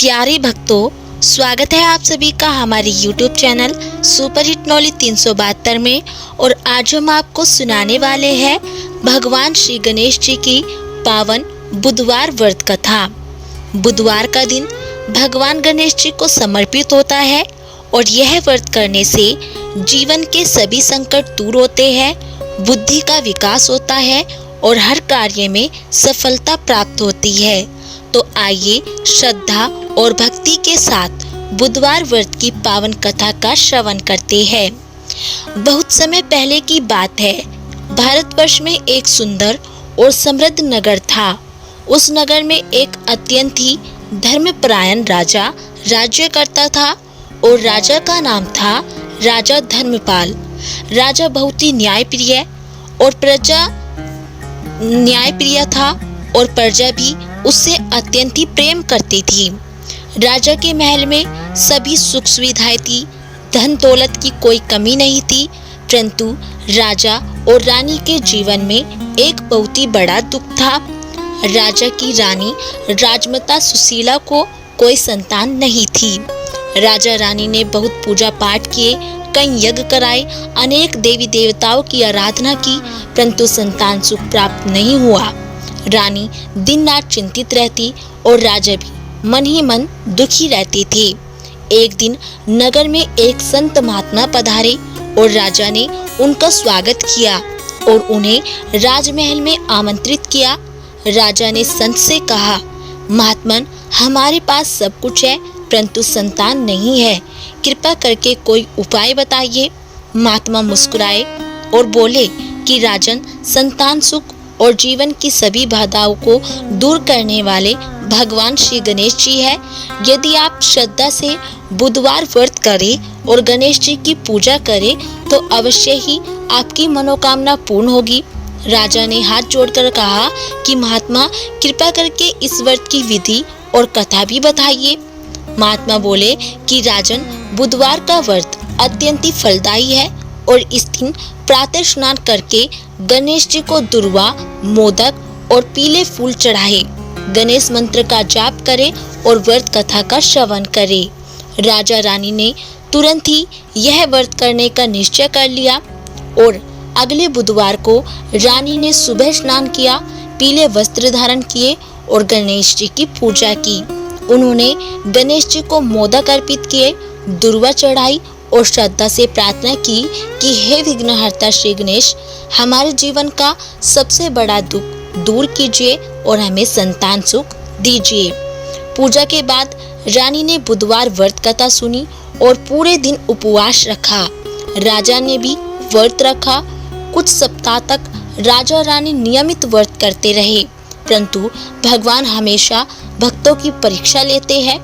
प्यारे भक्तों, स्वागत है आप सभी का हमारे YouTube channel super hit knowledge 372 में। और आज हम आपको सुनाने वाले हैं भगवान श्री गणेश जी की पावन बुधवार व्रत कथा। बुधवार का दिन भगवान गणेश जी को समर्पित होता है और यह व्रत करने से जीवन के सभी संकट दूर होते हैं, बुद्धि का विकास होता है और हर कार्य में सफलता प्राप्त होती है। तो आइए श्रद्धा और भक्ति के साथ बुधवार व्रत की पावन कथा का श्रवण करते हैं। बहुत समय पहले की बात है, भारतवर्ष में एक सुंदर और समृद्ध नगर था। उस नगर में एक अत्यंत ही धर्मपरायण राजा राज्य करता था और राजा का नाम था राजा धर्मपाल। राजा बहुत ही न्यायप्रिय था और प्रजा भी उससे अत्यंत ही प्रेम करती थी। राजा के महल में सभी सुख सुविधाएं थी, धन दौलत की कोई कमी नहीं थी, परंतु राजा और रानी के जीवन में एक बहुत ही बड़ा दुख था। राजा की रानी राजमाता सुशीला को कोई संतान नहीं थी। राजा रानी ने बहुत पूजा पाठ किए, कई यज्ञ कराए, अनेक देवी देवताओं की आराधना की, परंतु संतान सुख प्राप्त नहीं हुआ। रानी दिन रात चिंतित रहती और राजा भी मन ही मन दुखी रहते थे। एक दिन नगर में एक संत महात्मा पधारे और राजा ने उनका स्वागत किया और उन्हें राजमहल में आमंत्रित किया। राजा ने संत से कहा, महात्मन, हमारे पास सब कुछ है परंतु संतान नहीं है, कृपा करके कोई उपाय बताइए। महात्मा मुस्कुराए और बोले कि राजन, संतान सुख और जीवन की सभी बाधाओं को दूर करने वाले भगवान श्री गणेश जी है। यदि आप श्रद्धा से बुधवार व्रत करें और गणेश जी की पूजा करें तो अवश्य ही आपकी मनोकामना पूर्ण होगी। राजा ने हाथ जोड़कर कहा कि महात्मा, कृपा करके इस व्रत की विधि और कथा भी बताइए। महात्मा बोले कि राजन, बुधवार का व्रत अत्यंत ही फलदायी है और इस दिन प्रातः स्नान करके गणेश जी को दुर्वा, मोदक और पीले फूल चढ़ाए, गणेश मंत्र का जाप करें और व्रत कथा का श्रवण करें। राजा रानी ने तुरंत ही यह व्रत करने का निश्चय कर लिया और अगले बुधवार को रानी ने सुबह स्नान किया, पीले वस्त्र धारण किए और गणेश जी की पूजा की। उन्होंने गणेश जी को मोदक अर्पित किए, दुर्वा चढ़ाई और श्रद्धा से प्रार्थना की कि हे विघ्नहर्ता श्री गणेश, हमारे जीवन का सबसे बड़ा दुख दूर कीजिए और हमें संतान सुख दीजिए। पूजा के बाद रानी ने बुधवार व्रत कथा सुनी और पूरे दिन उपवास रखा। राजा ने भी व्रत रखा। कुछ सप्ताह तक राजा रानी नियमित व्रत करते रहे, परंतु भगवान हमेशा भक्तों की परीक्षा लेते हैं।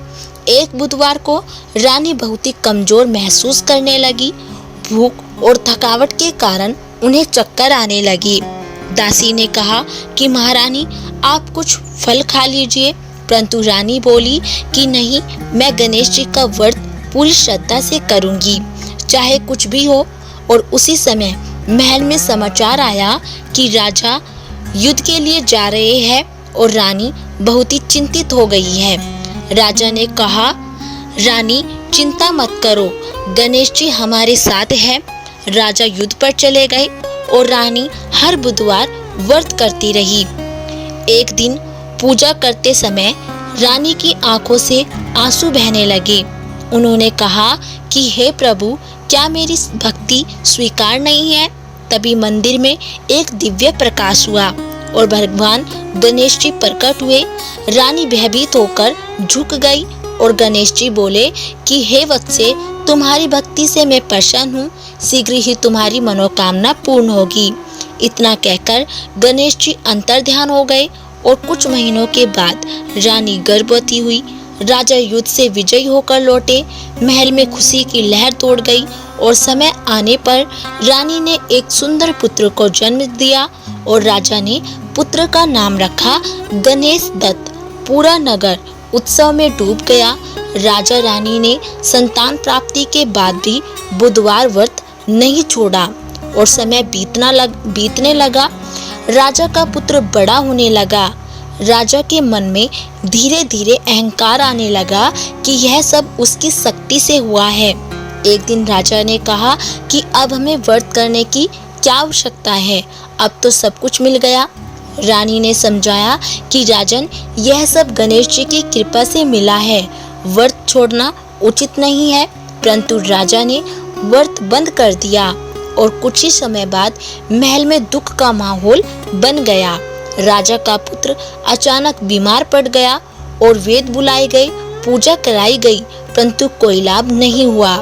एक बुधवार को रानी बहुत ही कमजोर महसूस करने लगी। भूख और थकावट के कारण उन्हें चक्कर आने लगी। दासी ने कहा कि महारानी, आप कुछ फल खा लीजिए, परंतु रानी बोली कि नहीं, मैं गणेश जी का व्रत पूरी श्रद्धा से करूंगी, चाहे कुछ भी हो। और उसी समय महल में समाचार आया कि राजा युद्ध के लिए जा रहे हैं और रानी बहुत ही चिंतित हो गई है। राजा ने कहा, रानी चिंता मत करो, गणेश जी हमारे साथ है। राजा युद्ध पर चले गए और रानी हर बुधवार व्रत करती रही। एक दिन पूजा करते समय रानी की आंखों से आंसू बहने लगे। उन्होंने कहा कि हे प्रभु, क्या मेरी भक्ति स्वीकार नहीं है? तभी मंदिर में एक दिव्य प्रकाश हुआ और भगवान गणेश जी प्रकट हुए। रानी भयभीत होकर झुक गई और गणेश जी बोले कि हे वत्से, तुम्हारी भक्ति से मैं प्रसन्न हूँ, शीघ्र ही तुम्हारी मनोकामना पूर्ण होगी। इतना कहकर गणेश जी अंतर्ध्यान हो गए और कुछ महीनों के बाद रानी गर्भवती हुई। राजा युद्ध से विजयी होकर लौटे। महल में खुशी की लहर दौड़ गई और समय आने पर रानी ने एक सुंदर पुत्र को जन्म दिया और राजा ने पुत्र का नाम रखा गणेश दत्त। पूरा नगर उत्सव में डूब गया। राजा रानी ने संतान प्राप्ति के बाद भी बुधवार व्रत नहीं छोड़ा और समय बीतने लगा। राजा का पुत्र बड़ा होने लगा। राजा के मन में धीरे धीरे अहंकार आने लगा कि यह सब उसकी शक्ति से हुआ है। एक दिन राजा ने कहा कि अब हमें व्रत करने की क्या आवश्यकता है, अब तो सब कुछ मिल गया। रानी ने समझाया कि राजन, यह सब गणेश जी की कृपा से मिला है, व्रत छोड़ना उचित नहीं है। परंतु राजा ने व्रत बंद कर दिया और कुछ ही समय बाद महल में दुख का माहौल बन गया। राजा का पुत्र अचानक बीमार पड़ गया और वेद बुलाए गए, पूजा कराई गई, परंतु कोई लाभ नहीं हुआ।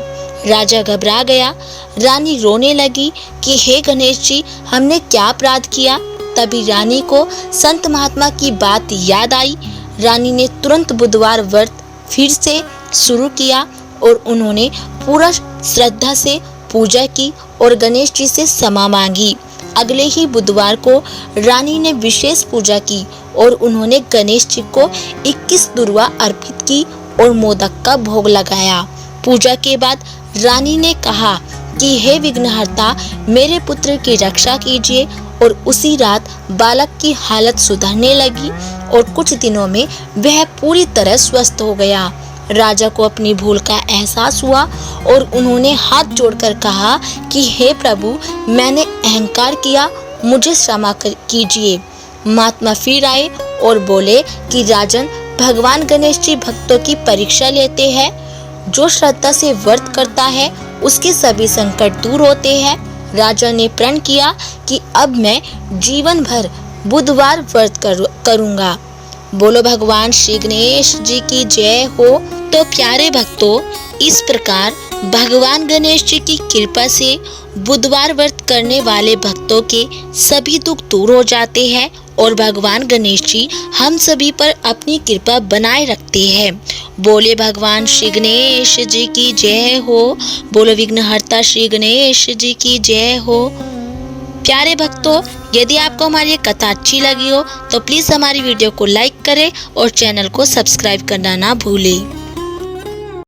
राजा घबरा गया। रानी रोने लगी कि हे गणेश जी, हमने क्या अपराध किया। तभी रानी को संत महात्मा की बात याद आई। रानी ने तुरंत बुधवार व्रत फिर से शुरू किया और उन्होंने पूरा श्रद्धा से पूजा की और गणेश जी से क्षमा मांगी। अगले ही बुधवार को रानी ने विशेष पूजा की और उन्होंने गणेश जी को 21 दुर्वा अर्पित की और मोदक का भोग लगाया। पूजा के बाद रानी ने कहा कि हे विघ्नहर्ता, मेरे पुत्र की रक्षा कीजिए। और उसी रात बालक की हालत सुधरने लगी और कुछ दिनों में वह पूरी तरह स्वस्थ हो गया। राजा को अपनी भूल का एहसास हुआ और उन्होंने हाथ जोड़कर कहा कि हे प्रभु, मैंने अहंकार किया, मुझे क्षमा कीजिए। महात्मा फिर आए और बोले कि राजन, भगवान गणेश जी भक्तों की परीक्षा लेते हैं। जो श्रद्धा से व्रत करता है उसके सभी संकट दूर होते हैं। राजा ने प्रण किया कि अब मैं जीवन भर बुधवार व्रत करूंगा। बोलो भगवान श्री गणेश जी की जय हो। तो प्यारे भक्तों, इस प्रकार भगवान गणेश जी की कृपा से बुधवार व्रत करने वाले भक्तों के सभी दुख दूर हो जाते हैं और भगवान गणेश जी हम सभी पर अपनी कृपा बनाए रखते हैं। बोले भगवान श्री गणेश जी की जय हो। बोलो विघ्नहर्ता श्री गणेश जी की जय हो। प्यारे भक्तों, यदि आपको हमारी कथा अच्छी लगी हो तो प्लीज़ हमारी वीडियो को लाइक करें और चैनल को सब्सक्राइब करना ना भूलें।